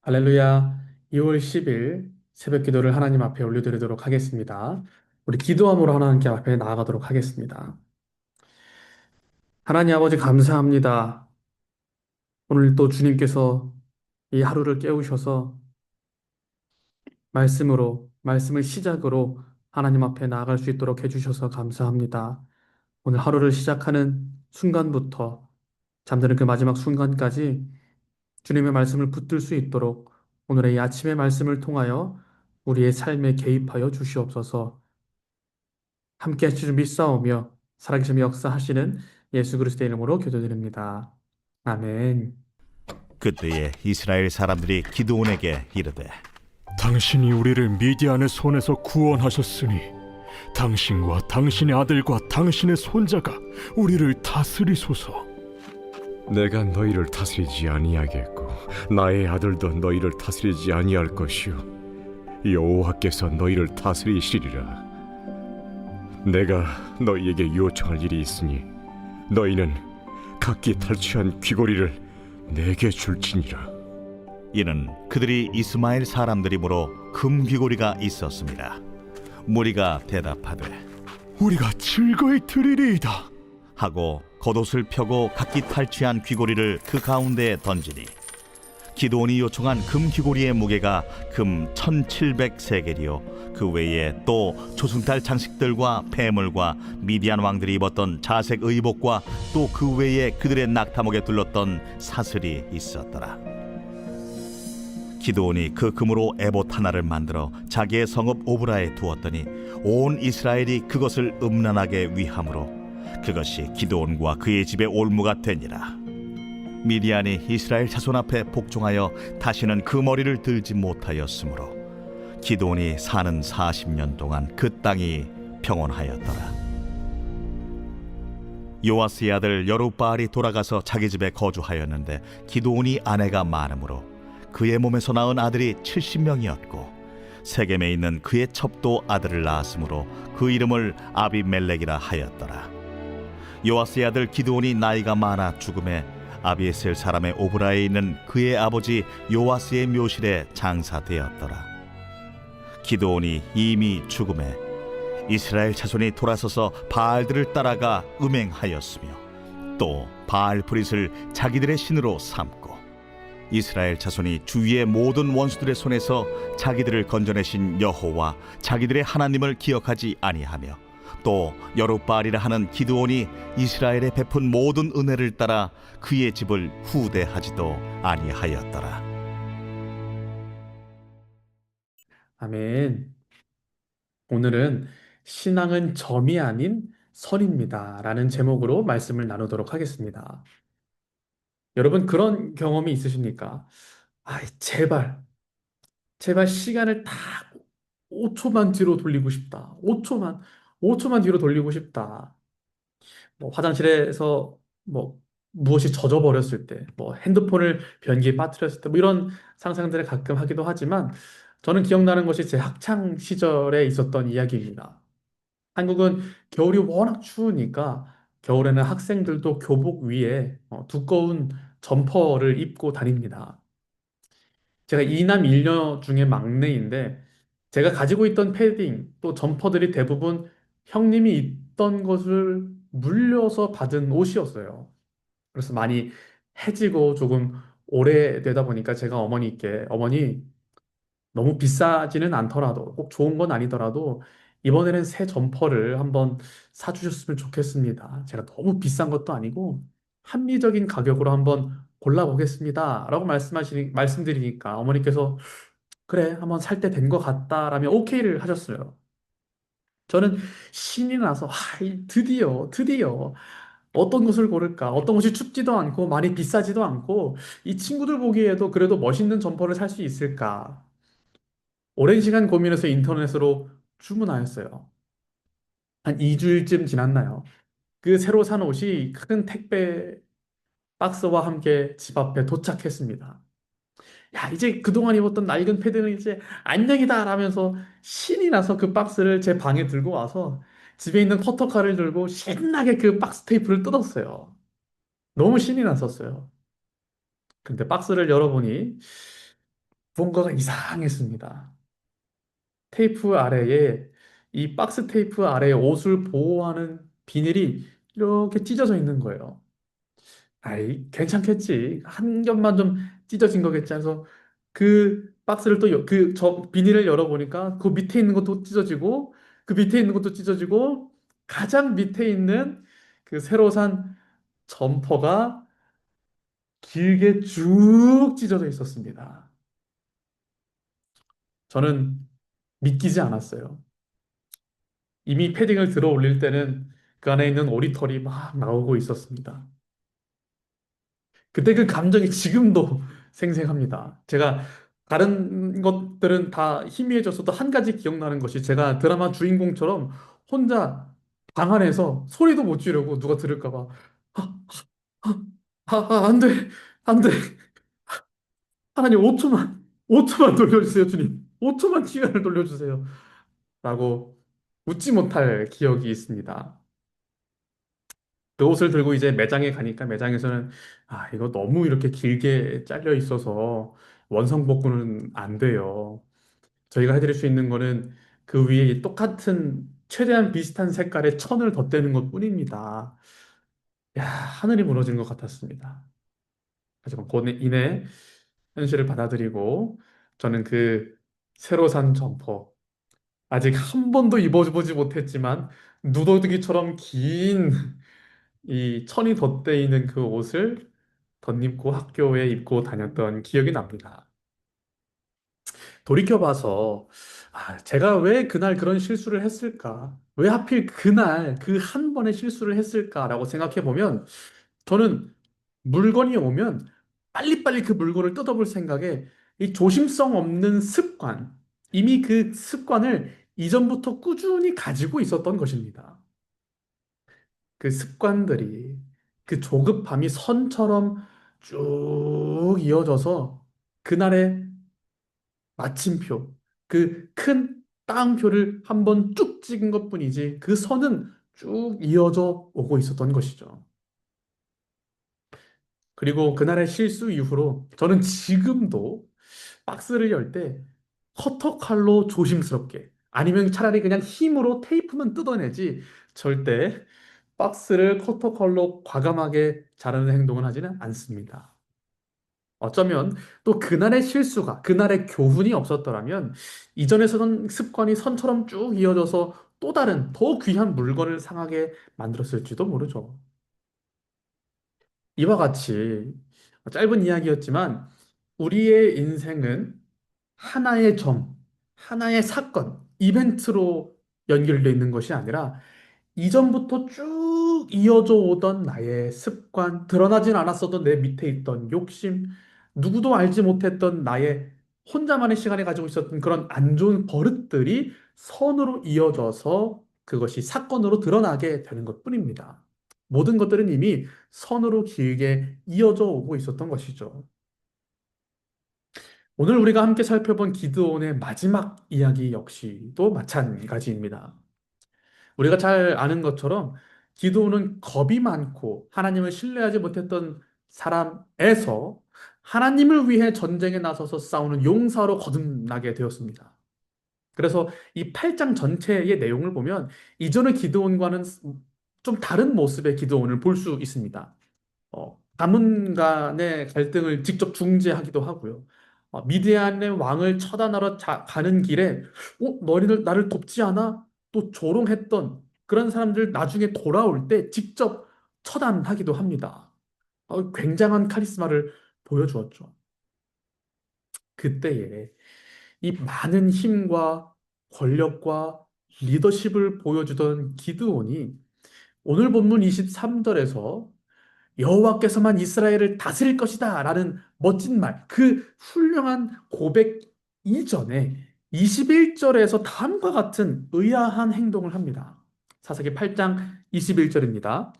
할렐루야. 2월 10일 새벽 기도를 하나님 앞에 올려드리도록 하겠습니다. 우리 기도함으로 하나님께 앞에 나아가도록 하겠습니다. 하나님 아버지 감사합니다. 오늘 또 주님께서 이 하루를 깨우셔서 말씀을 시작으로 하나님 앞에 나아갈 수 있도록 해주셔서 감사합니다. 오늘 하루를 시작하는 순간부터 잠드는 그 마지막 순간까지 주님의 말씀을 붙들 수 있도록 오늘의 이 아침의 말씀을 통하여 우리의 삶에 개입하여 주시옵소서. 함께 하실 줄 믿사오며 살아계시며 역사하시는 예수 그리스도의 이름으로 기도드립니다. 아멘. 그때에 이스라엘 사람들이 기드온에게 이르되 당신이 우리를 미디안의 손에서 구원하셨으니 당신과 당신의 아들과 당신의 손자가 우리를 다스리소서. 내가 너희를 다스리지 아니하겠고 나의 아들도 너희를 다스리지 아니할 것이요 여호와께서 너희를 다스리시리라. 내가 너희에게 요청할 일이 있으니 너희는 각기 탈취한 귀고리를 내게 줄지니라. 이는 그들이 이스마엘 사람들이므로 금 귀고리가 있었습니다. 무리가 대답하되 우리가 즐거이 드리리이다 하고 겉옷을 펴고 각기 탈취한 귀고리를 그 가운데에 던지니 기드온이 요청한 금 귀고리의 무게가 금 1700세겔이요 그 외에 또 조승달 장식들과 폐물과 미디안 왕들이 입었던 자색 의복과 또 그 외에 그들의 낙타목에 둘렀던 사슬이 있었더라. 기드온이 그 금으로 에봇 하나를 만들어 자기의 성읍 오브라에 두었더니 온 이스라엘이 그것을 음란하게 위함으로 그것이 기드온과 그의 집의 올무가 되니라. 미디안이 이스라엘 자손 앞에 복종하여 다시는 그 머리를 들지 못하였으므로 기드온이 사는 40년 동안 그 땅이 평온하였더라. 요아스의 아들 여룹바알이 돌아가서 자기 집에 거주하였는데 기드온이 아내가 많으므로 그의 몸에서 낳은 아들이 70명이었고 세겜에 있는 그의 첩도 아들을 낳았으므로 그 이름을 아비멜렉이라 하였더라. 요아스의 아들 기드온이 나이가 많아 죽음에 아비에셀 사람의 오브라에 있는 그의 아버지 요아스의 묘실에 장사되었더라. 기드온이 이미 죽음에 이스라엘 자손이 돌아서서 바알들을 따라가 음행하였으며 또 바알 브릿을 자기들의 신으로 삼고 이스라엘 자손이 주위의 모든 원수들의 손에서 자기들을 건져내신 여호와 자기들의 하나님을 기억하지 아니하며 또 여룹바알이라 하는 기드온이 이스라엘에 베푼 모든 은혜를 따라 그의 집을 후대하지도 아니하였더라. 아멘. 오늘은 신앙은 점이 아닌 선입니다. 라는 제목으로 말씀을 나누도록 하겠습니다. 여러분 그런 경험이 있으십니까? 제발 시간을 딱 5초만 뒤로 돌리고 싶다. 5초만 뒤로 돌리고 싶다. 뭐 화장실에서 뭐 무엇이 젖어버렸을 때, 뭐 핸드폰을 변기에 빠뜨렸을 때, 뭐 이런 상상들을 가끔 하기도 하지만 저는 기억나는 것이 제 학창 시절에 있었던 이야기입니다. 한국은 겨울이 워낙 추우니까 겨울에는 학생들도 교복 위에 두꺼운 점퍼를 입고 다닙니다. 제가 이남 일녀 중에 막내인데 제가 가지고 있던 패딩 또 점퍼들이 대부분 형님이 입던 것을 물려서 받은 옷이었어요. 그래서 많이 해지고 조금 오래되다 보니까 제가 어머니께 어머니 너무 비싸지는 않더라도 꼭 좋은 건 아니더라도 이번에는 새 점퍼를 한번 사주셨으면 좋겠습니다. 제가 너무 비싼 것도 아니고 합리적인 가격으로 한번 골라보겠습니다. 라고 말씀드리니까 어머니께서 그래, 한번 살 때 된 것 같다라며 오케이를 하셨어요. 저는 신이 나서 드디어 어떤 것을 고를까? 어떤 것이 춥지도 않고 많이 비싸지도 않고 이 친구들 보기에도 그래도 멋있는 점퍼를 살 수 있을까? 오랜 시간 고민해서 인터넷으로 주문하였어요. 한 2주일쯤 지났나요? 그 새로 산 옷이 큰 택배 박스와 함께 집 앞에 도착했습니다. 야, 이제 그동안 입었던 낡은 패드는 이제 안녕이다 라면서 신이 나서 그 박스를 제 방에 들고 와서 집에 있는 퍼터칼을 들고 신나게 그 박스 테이프를 뜯었어요. 너무 신이 났었어요. 근데 박스를 열어보니 뭔가가 이상했습니다. 테이프 아래에 이 박스 테이프 아래에 옷을 보호하는 비닐이 이렇게 찢어져 있는 거예요. 아이, 괜찮겠지. 한 겹만 좀 찢어진 거겠지. 그래서 그 박스를 또, 비닐을 열어보니까 그 밑에 있는 것도 찢어지고, 그 밑에 있는 것도 찢어지고, 가장 밑에 있는 그 새로 산 점퍼가 길게 쭉 찢어져 있었습니다. 저는 믿기지 않았어요. 이미 패딩을 들어 올릴 때는 그 안에 있는 오리털이 막 나오고 있었습니다. 그때 그 감정이 지금도 생생합니다. 제가 다른 것들은 다 희미해졌어도 한 가지 기억나는 것이 제가 드라마 주인공처럼 혼자 방 안에서 소리도 못 지르고 누가 들을까 봐 아, 안 돼, 안 돼. 하나님 5초만 돌려주세요, 주님. 5초만 시간을 돌려주세요. 라고 웃지 못할 기억이 있습니다. 그 옷을 들고 이제 매장에 가니까 매장에서는 아, 이거 너무 이렇게 길게 잘려 있어서 원상복구는 안 돼요. 저희가 해드릴 수 있는 거는 그 위에 똑같은 최대한 비슷한 색깔의 천을 덧대는 것 뿐입니다. 야, 하늘이 무너진 것 같았습니다. 하지만 곧 이내 현실을 받아들이고 저는 그 새로 산 점퍼 아직 한 번도 입어보지 못했지만 누더기처럼 긴 이 천이 덧대 있는 그 옷을 덧입고 학교에 입고 다녔던 기억이 납니다. 돌이켜봐서 아, 제가 왜 그날 그런 실수를 했을까? 왜 하필 그날 그 한 번의 실수를 했을까라고 생각해 보면 저는 물건이 오면 빨리빨리 그 물건을 뜯어볼 생각에 이 조심성 없는 습관, 이미 그 습관을 이전부터 꾸준히 가지고 있었던 것입니다. 그 습관들이 그 조급함이 선처럼 쭉 이어져서 그날의 마침표, 그 큰 따옴표를 한번 쭉 찍은 것뿐이지 그 선은 쭉 이어져 오고 있었던 것이죠. 그리고 그날의 실수 이후로 저는 지금도 박스를 열 때 커터 칼로 조심스럽게 아니면 차라리 그냥 힘으로 테이프만 뜯어내지 절대 박스를 커터 칼로 과감하게 자르는 행동을 하지는 않습니다. 어쩌면 또 그날의 실수가, 그날의 교훈이 없었더라면 이전에 서던 습관이 선처럼 쭉 이어져서 또 다른 더 귀한 물건을 상하게 만들었을지도 모르죠. 이와 같이 짧은 이야기였지만 우리의 인생은 하나의 점, 하나의 사건, 이벤트로 연결되어 있는 것이 아니라 이전부터 쭉 이어져 오던 나의 습관, 드러나진 않았어도 내 밑에 있던 욕심, 누구도 알지 못했던 나의 혼자만의 시간에 가지고 있었던 그런 안 좋은 버릇들이 선으로 이어져서 그것이 사건으로 드러나게 되는 것 뿐입니다. 모든 것들은 이미 선으로 길게 이어져 오고 있었던 것이죠. 오늘 우리가 함께 살펴본 기드온의 마지막 이야기 역시도 마찬가지입니다. 우리가 잘 아는 것처럼 기드온은 겁이 많고 하나님을 신뢰하지 못했던 사람에서 하나님을 위해 전쟁에 나서서 싸우는 용사로 거듭나게 되었습니다. 그래서 이 8장 전체의 내용을 보면 이전의 기드온과는 좀 다른 모습의 기드온을 볼 수 있습니다. 가문 간의 갈등을 직접 중재하기도 하고요. 미디안의 왕을 처단하러 가는 길에 너희들 나를 돕지 않아? 또 조롱했던 그런 사람들 나중에 돌아올 때 직접 처단하기도 합니다. 굉장한 카리스마를 보여주었죠. 그때에 이 많은 힘과 권력과 리더십을 보여주던 기드온이 오늘 본문 23절에서 여호와께서만 이스라엘을 다스릴 것이다 라는 멋진 말, 그 훌륭한 고백 이전에 21절에서 다음과 같은 의아한 행동을 합니다. 사사기 8장 21절입니다.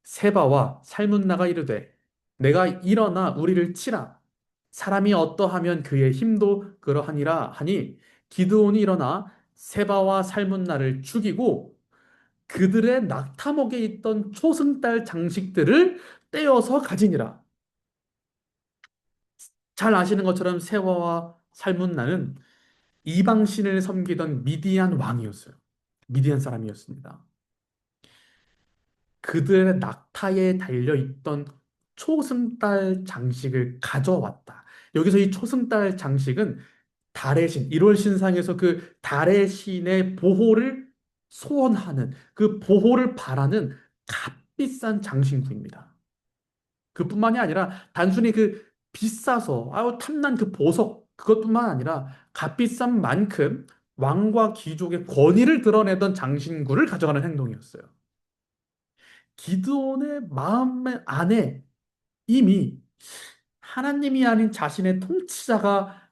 세바와 살문나가 이르되 내가 일어나 우리를 치라. 사람이 어떠하면 그의 힘도 그러하니라 하니 기드온이 일어나 세바와 살문나를 죽이고 그들의 낙타목에 있던 초승달 장식들을 떼어서 가지니라. 잘 아시는 것처럼 세바와 살문나는 이방신을 섬기던 미디안 왕이었어요. 미디안 사람이었습니다. 그들의 낙타에 달려있던 초승달 장식을 가져왔다. 여기서 이 초승달 장식은 달의 신, 1월 신상에서 그 달의 신의 보호를 소원하는, 그 보호를 바라는 값비싼 장신구입니다. 그뿐만이 아니라 단순히 그 비싸서 아유 탐난 그 보석 그것뿐만 아니라 값비싼 만큼 왕과 귀족의 권위를 드러내던 장신구를 가져가는 행동이었어요. 기드온의 마음 안에 이미 하나님이 아닌 자신이 통치자가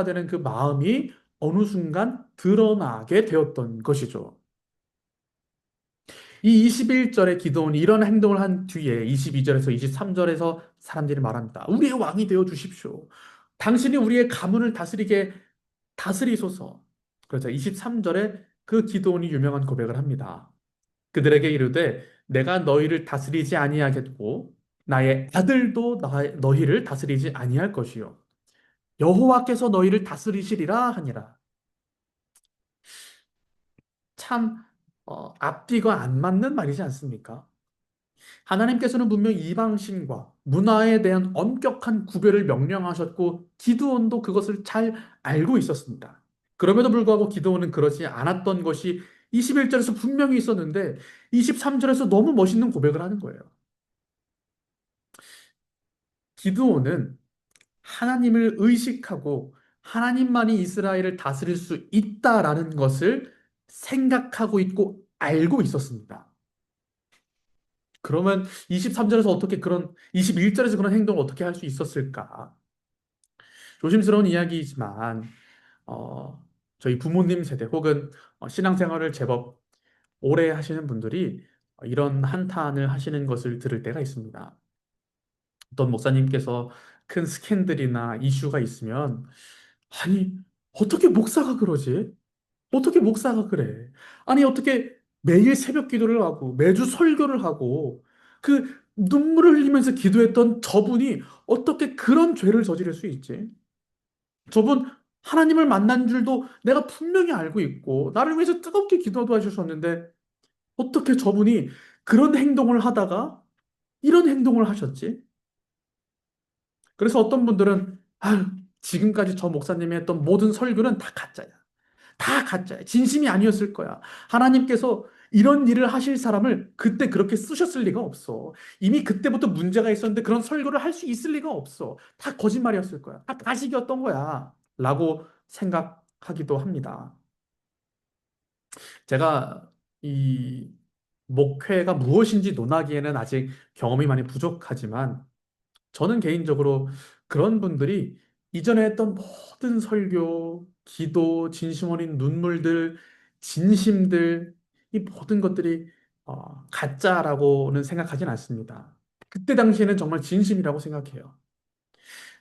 되는 그 마음이 어느 순간 드러나게 되었던 것이죠. 이 21절에 기도원이 이런 행동을 한 뒤에 22절에서 23절에서 사람들이 말합니다. 우리의 왕이 되어 주십시오. 당신이 우리의 가문을 다스리소서. 그래서 23절에 그 기도원이 유명한 고백을 합니다. 그들에게 이르되 내가 너희를 다스리지 아니하겠고 나의 아들도 너희를 다스리지 아니할 것이요 여호와께서 너희를 다스리시리라 하니라. 참 앞뒤가 안 맞는 말이지 않습니까? 하나님께서는 분명 이방신과 문화에 대한 엄격한 구별을 명령하셨고 기드온도 그것을 잘 알고 있었습니다. 그럼에도 불구하고 기드온은 그러지 않았던 것이 21절에서 분명히 있었는데 23절에서 너무 멋있는 고백을 하는 거예요. 기드온은 하나님을 의식하고 하나님만이 이스라엘을 다스릴 수 있다라는 것을 생각하고 있고 알고 있었습니다. 그러면 23절에서 21절에서 그런 행동을 어떻게 할 수 있었을까? 조심스러운 이야기이지만, 어, 저희 부모님 세대 혹은 신앙생활을 제법 오래 하시는 분들이 이런 한탄을 하시는 것을 들을 때가 있습니다. 어떤 목사님께서 큰 스캔들이나 이슈가 있으면, 아니, 어떻게 목사가 그러지? 어떻게 목사가 그래? 아니, 어떻게 매일 새벽 기도를 하고 매주 설교를 하고 그 눈물을 흘리면서 기도했던 저분이 어떻게 그런 죄를 저지를 수 있지? 저분 하나님을 만난 줄도 내가 분명히 알고 있고 나를 위해서 뜨겁게 기도도 하셨었는데 어떻게 저분이 그런 행동을 하다가 이런 행동을 하셨지? 그래서 어떤 분들은 아유, 지금까지 저 목사님이 했던 모든 설교는 다 가짜야. 다 가짜야. 진심이 아니었을 거야. 하나님께서 이런 일을 하실 사람을 그때 그렇게 쓰셨을 리가 없어. 이미 그때부터 문제가 있었는데 그런 설교를 할 수 있을 리가 없어. 다 거짓말이었을 거야. 다 가식이었던 거야. 라고 생각하기도 합니다. 제가 이 목회가 무엇인지 논하기에는 아직 경험이 많이 부족하지만 저는 개인적으로 그런 분들이 이전에 했던 모든 설교, 기도, 진심 어린 눈물들, 진심들, 이 모든 것들이 가짜라고는 생각하진 않습니다. 그때 당시에는 정말 진심이라고 생각해요.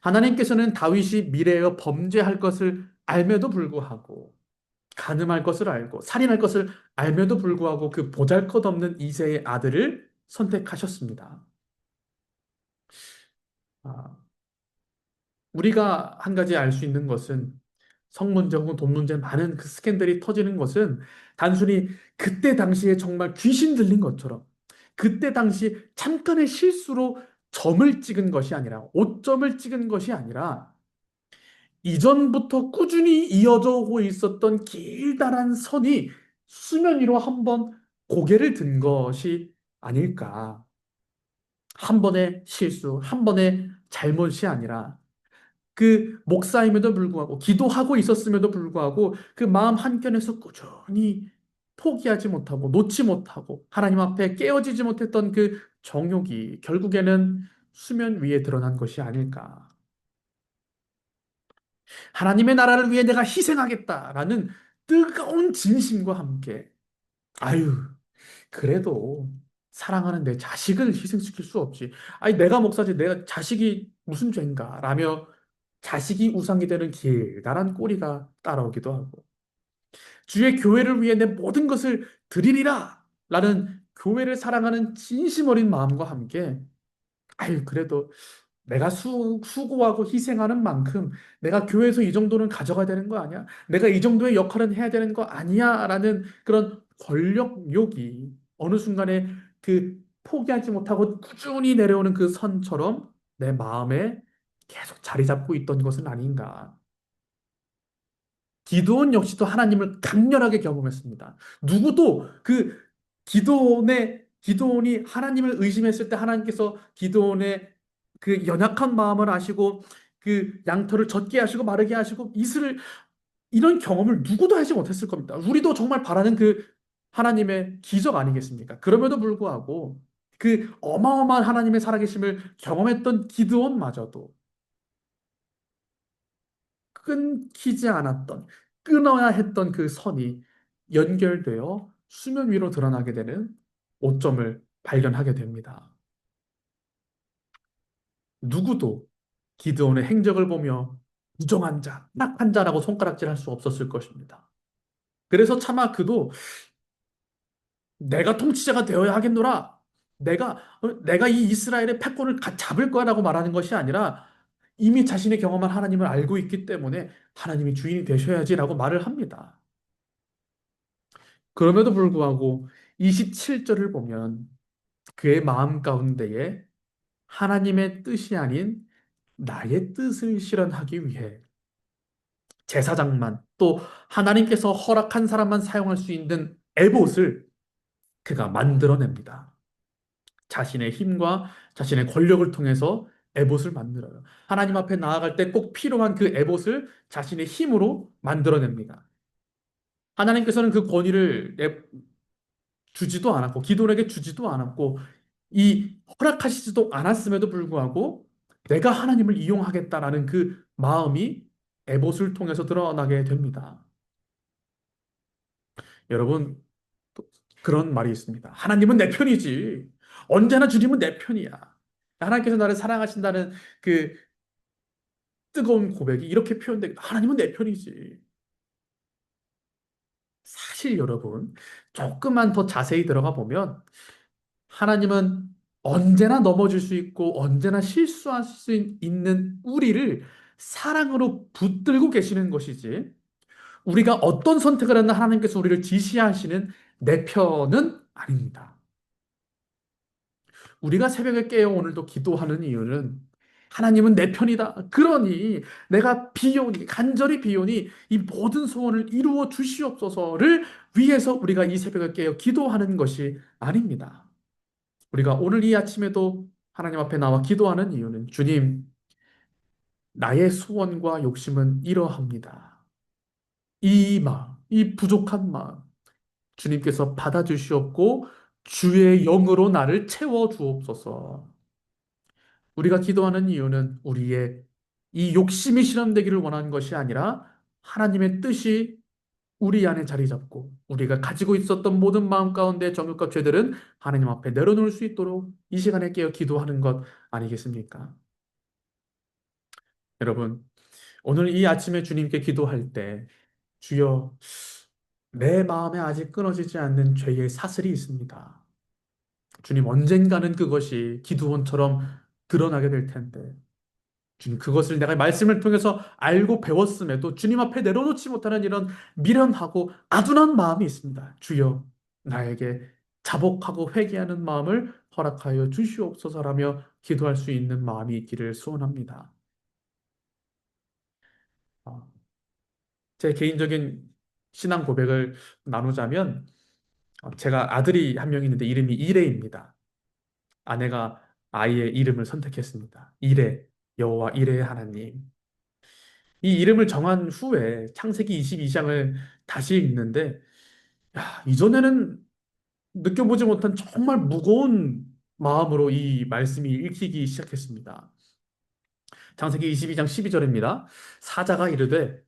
하나님께서는 다윗이 미래에 범죄할 것을 알매도 불구하고, 간음할 것을 알고, 살인할 것을 알매도 불구하고 그 보잘것없는 이세의 아들을 선택하셨습니다. 아, 우리가 한 가지 알 수 있는 것은 성문제 혹은 돈 문제 많은 그 스캔들이 터지는 것은 단순히 그때 당시에 정말 귀신 들린 것처럼 그때 당시 잠깐의 실수로 점을 찍은 것이 아니라 오점을 찍은 것이 아니라 이전부터 꾸준히 이어져 오고 있었던 길다란 선이 수면 위로 한번 고개를 든 것이 아닐까. 한 번의 실수, 한 번의 잘못이 아니라 그 목사임에도 불구하고 기도하고 있었음에도 불구하고 그 마음 한켠에서 꾸준히 포기하지 못하고 놓지 못하고 하나님 앞에 깨어지지 못했던 그 정욕이 결국에는 수면 위에 드러난 것이 아닐까. 하나님의 나라를 위해 내가 희생하겠다라는 뜨거운 진심과 함께 아유 그래도 사랑하는 내 자식을 희생시킬 수 없지. 아니 내가 목사지 내가 자식이 무슨 죄인가 라며 자식이 우상이 되는 길다란 꼬리가 따라오기도 하고 주의 교회를 위해 내 모든 것을 드리리라 라는 교회를 사랑하는 진심 어린 마음과 함께 아유 그래도 내가 수고하고 희생하는 만큼 내가 교회에서 이 정도는 가져가야 되는 거 아니야? 내가 이 정도의 역할은 해야 되는 거 아니야? 라는 그런 권력욕이 어느 순간에 그 포기하지 못하고 꾸준히 내려오는 그 선처럼 내 마음에 계속 자리 잡고 있던 것은 아닌가. 기드온 역시도 하나님을 강렬하게 경험했습니다. 누구도 그 기드온이 하나님을 의심했을 때 하나님께서 기드온의 그 연약한 마음을 아시고 그 양털을 젖게 하시고 마르게 하시고 이슬을 이런 경험을 누구도 하지 못했을 겁니다. 우리도 정말 바라는 그 하나님의 기적 아니겠습니까? 그럼에도 불구하고 그 어마어마한 하나님의 살아계심을 경험했던 기드온마저도 끊기지 않았던, 끊어야 했던 그 선이 연결되어 수면 위로 드러나게 되는 오점을 발견하게 됩니다. 누구도 기드온의 행적을 보며 부정한 자, 악한 자라고 손가락질 할 수 없었을 것입니다. 그래서 차마 그도 내가 통치자가 되어야 하겠노라. 내가 이 이스라엘의 패권을 잡을 거라고 말하는 것이 아니라 이미 자신의 경험한 하나님을 알고 있기 때문에 하나님이 주인이 되셔야지라고 말을 합니다. 그럼에도 불구하고 27절을 보면 그의 마음 가운데에 하나님의 뜻이 아닌 나의 뜻을 실현하기 위해 제사장만 또 하나님께서 허락한 사람만 사용할 수 있는 에봇을 그가 만들어냅니다. 자신의 힘과 자신의 권력을 통해서 에봇을 만들어요. 하나님 앞에 나아갈 때 꼭 필요한 그 에봇을 자신의 힘으로 만들어냅니다. 하나님께서는 그 권위를 주지도 않았고 기도에게 주지도 않았고 이 허락하시지도 않았음에도 불구하고 내가 하나님을 이용하겠다라는 그 마음이 에봇을 통해서 드러나게 됩니다. 여러분 그런 말이 있습니다. 하나님은 내 편이지. 언제나 주님은 내 편이야. 하나님께서 나를 사랑하신다는 그 뜨거운 고백이 이렇게 표현됩니다. 하나님은 내 편이지. 사실 여러분 조금만 더 자세히 들어가 보면 하나님은 언제나 넘어질 수 있고 언제나 실수할 수 있는 우리를 사랑으로 붙들고 계시는 것이지 우리가 어떤 선택을 했나 하나님께서 우리를 지시하시는 내 편은 아닙니다. 우리가 새벽에 깨어 오늘도 기도하는 이유는 하나님은 내 편이다. 그러니 내가 비오니 간절히 비오니 이 모든 소원을 이루어 주시옵소서를 위해서 우리가 이 새벽에 깨어 기도하는 것이 아닙니다. 우리가 오늘 이 아침에도 하나님 앞에 나와 기도하는 이유는 주님, 나의 소원과 욕심은 이러합니다. 이 마음, 이 부족한 마음, 주님께서 받아주시옵고 주의 영으로 나를 채워 주옵소서. 우리가 기도하는 이유는 우리의 이 욕심이 실현되기를 원하는 것이 아니라 하나님의 뜻이 우리 안에 자리 잡고 우리가 가지고 있었던 모든 마음 가운데 정욕과 죄들은 하나님 앞에 내려놓을 수 있도록 이 시간에 깨어 기도하는 것 아니겠습니까? 여러분, 오늘 이 아침에 주님께 기도할 때 주여 내 마음에 아직 끊어지지 않는 죄의 사슬이 있습니다. 주님 언젠가는 그것이 기드온처럼 드러나게 될 텐데 주님, 그것을 내가 말씀을 통해서 알고 배웠음에도 주님 앞에 내려놓지 못하는 이런 미련하고 아둔한 마음이 있습니다. 주여, 나에게 자복하고 회개하는 마음을 허락하여 주시옵소서라며 기도할 수 있는 마음이 있기를 소원합니다. 어, 제 개인적인 신앙 고백을 나누자면, 제가 아들이 한 명 있는데 이름이 이레입니다. 아내가 아이의 이름을 선택했습니다. 이레, 여호와 이레의 하나님. 이 이름을 정한 후에 창세기 22장을 다시 읽는데, 야, 이전에는 느껴보지 못한 정말 무거운 마음으로 이 말씀이 읽히기 시작했습니다. 창세기 22장 12절입니다. 사자가 이르되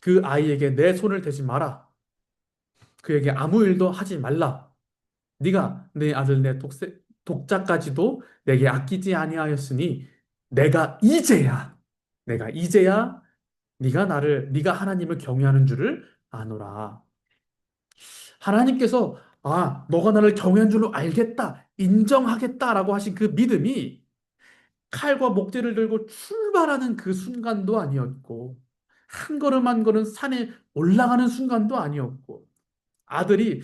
그 아이에게 내 손을 대지 마라. 그에게 아무 일도 하지 말라. 네가 내 아들 내 독자까지도 내게 아끼지 아니하였으니 내가 이제야 네가 하나님을 경외하는 줄을 아노라. 하나님께서 너가 나를 경외한 줄로 알겠다, 인정하겠다라고 하신 그 믿음이 칼과 목재를 들고 출발하는 그 순간도 아니었고, 한 걸음 한 걸음 산에 올라가는 순간도 아니었고, 아들이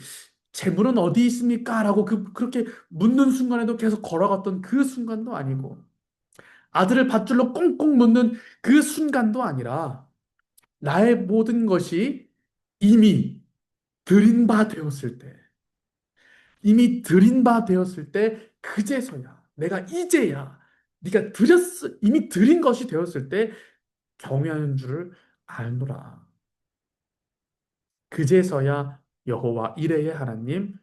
재물은 어디 있습니까? 라고 그렇게 묻는 순간에도 계속 걸어갔던 그 순간도 아니고, 아들을 밧줄로 꽁꽁 묶는 그 순간도 아니라, 나의 모든 것이 이미 들인 바 되었을 때, 이미 들인 바 되었을 때, 그제서야, 내가 이제야, 네가 이미 들인 것이 되었을 때 경외하는 줄을 알노라. 그제서야 여호와 이레의 하나님,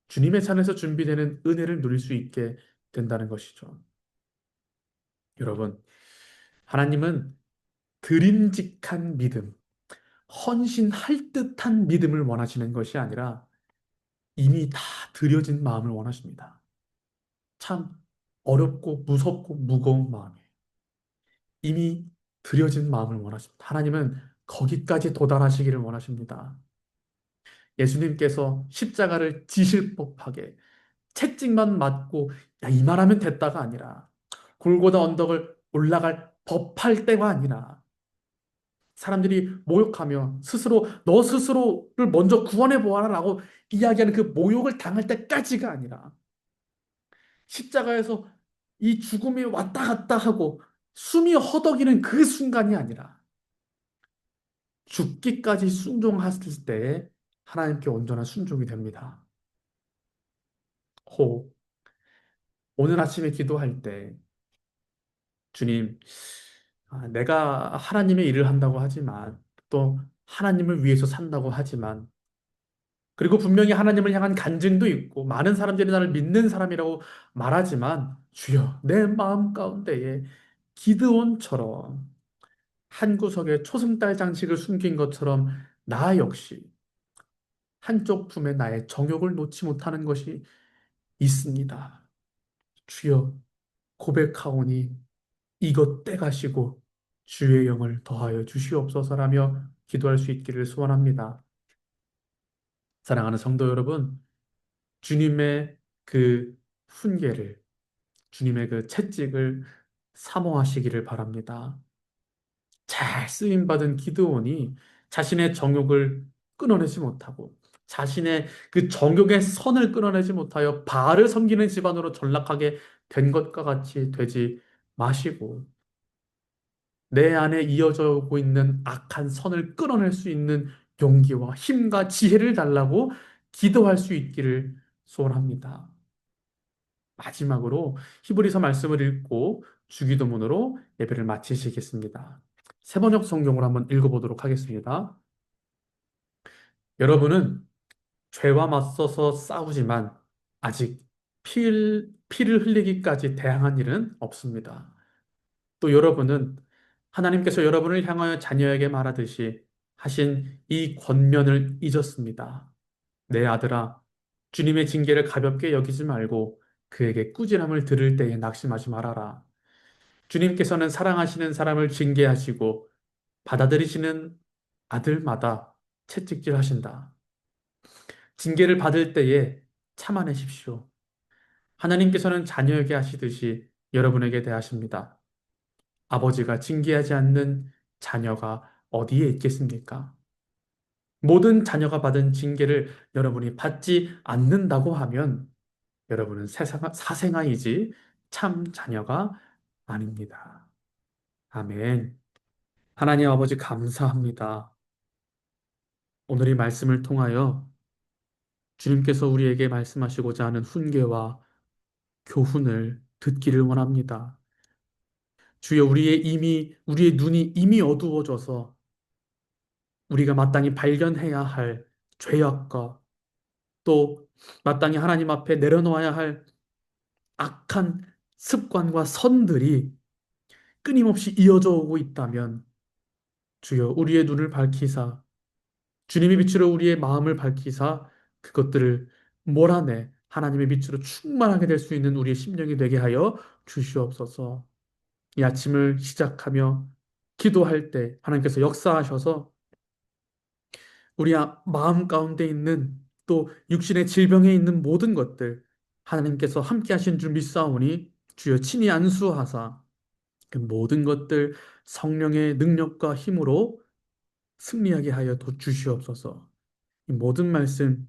주님의 산에서 준비되는 은혜를 누릴 수 있게 된다는 것이죠. 여러분, 하나님은 드림직한 믿음, 헌신할 듯한 믿음을 원하시는 것이 아니라 이미 다 들여진 마음을 원하십니다. 참 어렵고 무섭고 무거운 마음이에요. 이미 들여진 마음을 원하십니다. 하나님은 거기까지 도달하시기를 원하십니다. 예수님께서 십자가를 지실 법하게 채찍만 맞고 야, 이만하면 됐다가 아니라 골고다 언덕을 올라갈 법할 때가 아니라 사람들이 모욕하며 스스로 너 스스로를 먼저 구원해 보아라라고 이야기하는 그 모욕을 당할 때까지가 아니라 십자가에서 이 죽음이 왔다 갔다 하고 숨이 허덕이는 그 순간이 아니라 죽기까지 순종했을 때에 하나님께 온전한 순종이 됩니다. 호 오늘 아침에 기도할 때 주님, 내가 하나님의 일을 한다고 하지만 또 하나님을 위해서 산다고 하지만 그리고 분명히 하나님을 향한 간증도 있고 많은 사람들이 나를 믿는 사람이라고 말하지만 주여 내 마음 가운데에 기드온처럼 한 구석에 초승달 장식을 숨긴 것처럼 나 역시 한쪽 품에 나의 정욕을 놓지 못하는 것이 있습니다. 주여 고백하오니 이것 떼가시고 주의 영을 더하여 주시옵소서라며 기도할 수 있기를 소원합니다. 사랑하는 성도 여러분, 주님의 그 훈계를, 주님의 그 채찍을 사모하시기를 바랍니다. 잘 쓰임받은 기드온이 자신의 정욕을 끊어내지 못하고 자신의 그 정욕의 선을 끊어내지 못하여 바알을 섬기는 집안으로 전락하게 된 것과 같이 되지 마시고 내 안에 이어져 오고 있는 악한 선을 끊어낼 수 있는 용기와 힘과 지혜를 달라고 기도할 수 있기를 소원합니다. 마지막으로 히브리서 말씀을 읽고 주기도문으로 예배를 마치시겠습니다. 세번역 성경으로 한번 읽어보도록 하겠습니다. 여러분은 죄와 맞서서 싸우지만 아직 피를 흘리기까지 대항한 일은 없습니다. 또 여러분은 하나님께서 여러분을 향하여 자녀에게 말하듯이 하신 이 권면을 잊었습니다. 내 아들아, 주님의 징계를 가볍게 여기지 말고 그에게 꾸지람을 들을 때에 낙심하지 말아라. 주님께서는 사랑하시는 사람을 징계하시고 받아들이시는 아들마다 채찍질 하신다. 징계를 받을 때에 참아내십시오. 하나님께서는 자녀에게 하시듯이 여러분에게 대하십니다. 아버지가 징계하지 않는 자녀가 어디에 있겠습니까? 모든 자녀가 받은 징계를 여러분이 받지 않는다고 하면 여러분은 사생아이지 참 자녀가 아닙니다. 아멘. 하나님 아버지 감사합니다. 오늘 이 말씀을 통하여 주님께서 우리에게 말씀하시고자 하는 훈계와 교훈을 듣기를 원합니다. 주여 우리의 눈이 이미 어두워져서 우리가 마땅히 발견해야 할 죄악과 또 마땅히 하나님 앞에 내려놓아야 할 악한 습관과 선들이 끊임없이 이어져 오고 있다면 주여 우리의 눈을 밝히사 주님의 빛으로 우리의 마음을 밝히사 그것들을 몰아내 하나님의 빛으로 충만하게 될 수 있는 우리의 심령이 되게 하여 주시옵소서. 이 아침을 시작하며 기도할 때 하나님께서 역사하셔서 우리 마음 가운데 있는 또 육신의 질병에 있는 모든 것들 하나님께서 함께 하신 줄 믿사오니 주여 친히 안수하사 그 모든 것들 성령의 능력과 힘으로 승리하게 하여 주시옵소서. 이 모든 말씀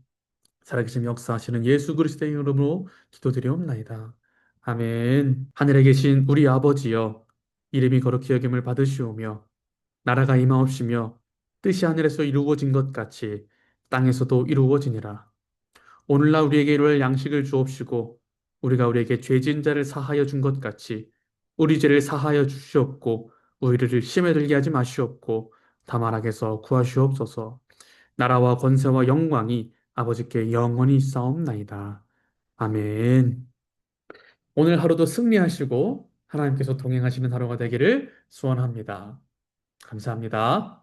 살아계신 역사하시는 예수 그리스도의 이름으로 기도드리옵나이다. 아멘. 하늘에 계신 우리 아버지여, 이름이 거룩히 여김을 받으시오며 나라가 임하옵시며 뜻이 하늘에서 이루어진 것 같이 땅에서도 이루어지니라. 오늘날 우리에게 이룰 양식을 주옵시고 우리가 우리에게 죄진 자를 사하여 준 것 같이 우리 죄를 사하여 주시옵고 우리를 시험에 들게 하지 마시옵고 다만 악에서 구하시옵소서. 나라와 권세와 영광이 아버지께 영원히 있사옵나이다. 아멘. 오늘 하루도 승리하시고 하나님께서 동행하시는 하루가 되기를 소원합니다. 감사합니다.